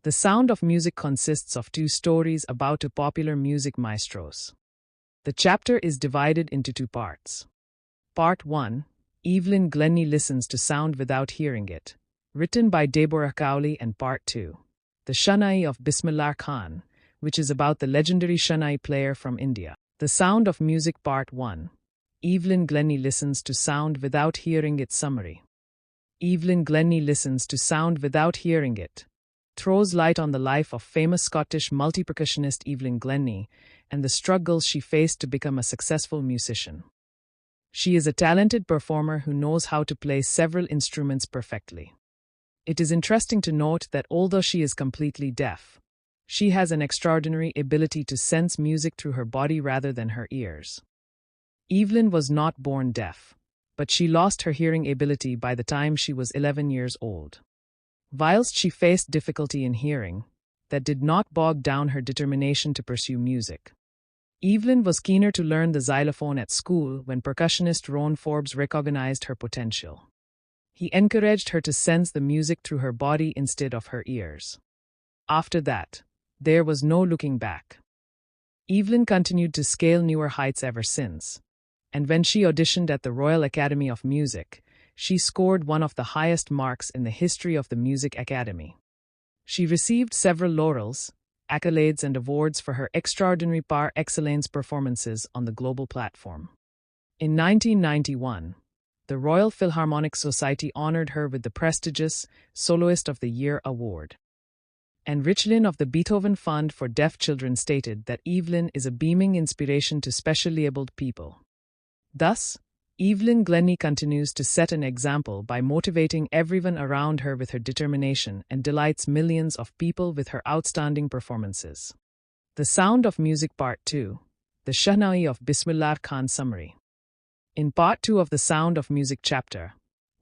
The Sound of Music consists of two stories about two popular music maestros. The chapter is divided into two parts. Part 1, Evelyn Glennie Listens to Sound Without Hearing It, written by Deborah Cowley, and Part 2, The Shahnai of Bismillah Khan, which is about the legendary Shahnai player from India. The Sound of Music Part 1, Evelyn Glennie Listens to Sound Without Hearing It. Summary. Evelyn Glennie Listens to Sound Without Hearing It throws light on the life of famous Scottish multi-percussionist Evelyn Glennie and the struggles she faced to become a successful musician. She is a talented performer who knows how to play several instruments perfectly. It is interesting to note that although she is completely deaf, she has an extraordinary ability to sense music through her body rather than her ears. Evelyn was not born deaf, but she lost her hearing ability by the time she was 11 years old. Whilst she faced difficulty in hearing, that did not bog down her determination to pursue music. Evelyn was keener to learn the xylophone at school when percussionist Ron Forbes recognized her potential. He encouraged her to sense the music through her body instead of her ears. After that, there was no looking back. Evelyn continued to scale newer heights ever since, and when she auditioned at the Royal Academy of Music, she scored one of the highest marks in the history of the Music Academy. She received several laurels, accolades and awards for her extraordinary par excellence performances on the global platform. In 1991, the Royal Philharmonic Society honored her with the prestigious Soloist of the Year award. And Richlin of the Beethoven Fund for Deaf Children stated that Evelyn is a beaming inspiration to specially abled people. Thus, Evelyn Glennie continues to set an example by motivating everyone around her with her determination and delights millions of people with her outstanding performances. The Sound of Music Part 2, The Shahnai of Bismillah Khan. Summary. In Part 2 of the Sound of Music chapter,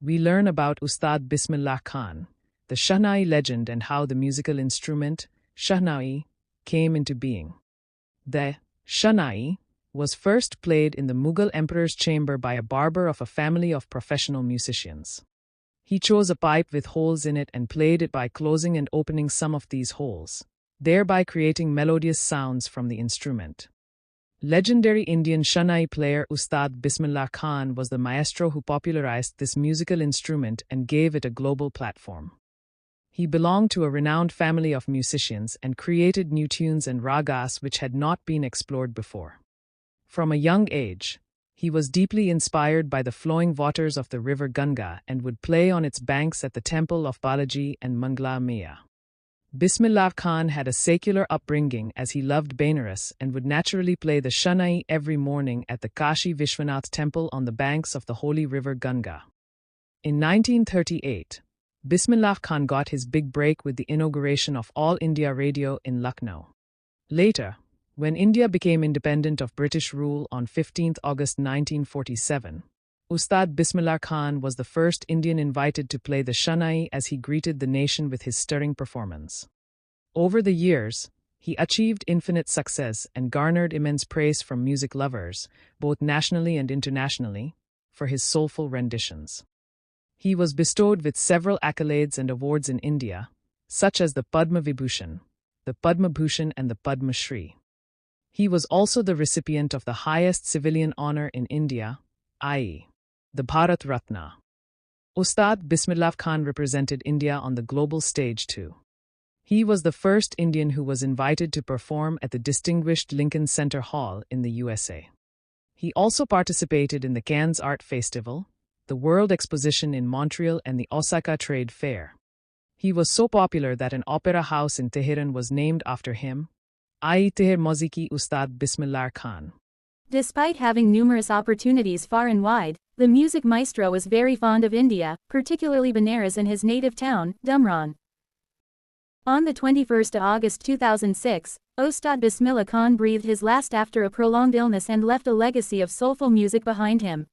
we learn about Ustad Bismillah Khan, the Shahnai legend, and how the musical instrument, Shahnai, came into being. The Shahnai was first played in the Mughal emperor's chamber by a barber of a family of professional musicians. He chose a pipe with holes in it and played it by closing and opening some of these holes, thereby creating melodious sounds from the instrument. Legendary Indian Shahnai player Ustad Bismillah Khan was the maestro who popularized this musical instrument and gave it a global platform. He belonged to a renowned family of musicians and created new tunes and ragas which had not been explored before. From a young age, he was deeply inspired by the flowing waters of the river Ganga and would play on its banks at the temple of Balaji and Mangla Maya. Bismillah Khan had a secular upbringing as he loved Benares and would naturally play the Shahnai every morning at the Kashi Vishwanath temple on the banks of the holy river Ganga. In 1938, Bismillah Khan got his big break with the inauguration of All India Radio in Lucknow. Later, when India became independent of British rule on 15 August 1947, Ustad Bismillah Khan was the first Indian invited to play the Shahnai as he greeted the nation with his stirring performance. Over the years, he achieved infinite success and garnered immense praise from music lovers, both nationally and internationally, for his soulful renditions. He was bestowed with several accolades and awards in India, such as the Padma Vibhushan, the Padma Bhushan and the Padma Shri. He was also the recipient of the highest civilian honor in India, i.e., the Bharat Ratna. Ustad Bismillah Khan represented India on the global stage too. He was the first Indian who was invited to perform at the distinguished Lincoln Center Hall in the USA. He also participated in the Cannes Art Festival, the World Exposition in Montreal and the Osaka Trade Fair. He was so popular that an opera house in Tehran was named after him, i.e. Teher Moziki Ustad Bismillah Khan. Despite having numerous opportunities far and wide, the music maestro was very fond of India, particularly Benares and his native town, Dumran. On the 21st of August 2006, Ustad Bismillah Khan breathed his last after a prolonged illness and left a legacy of soulful music behind him.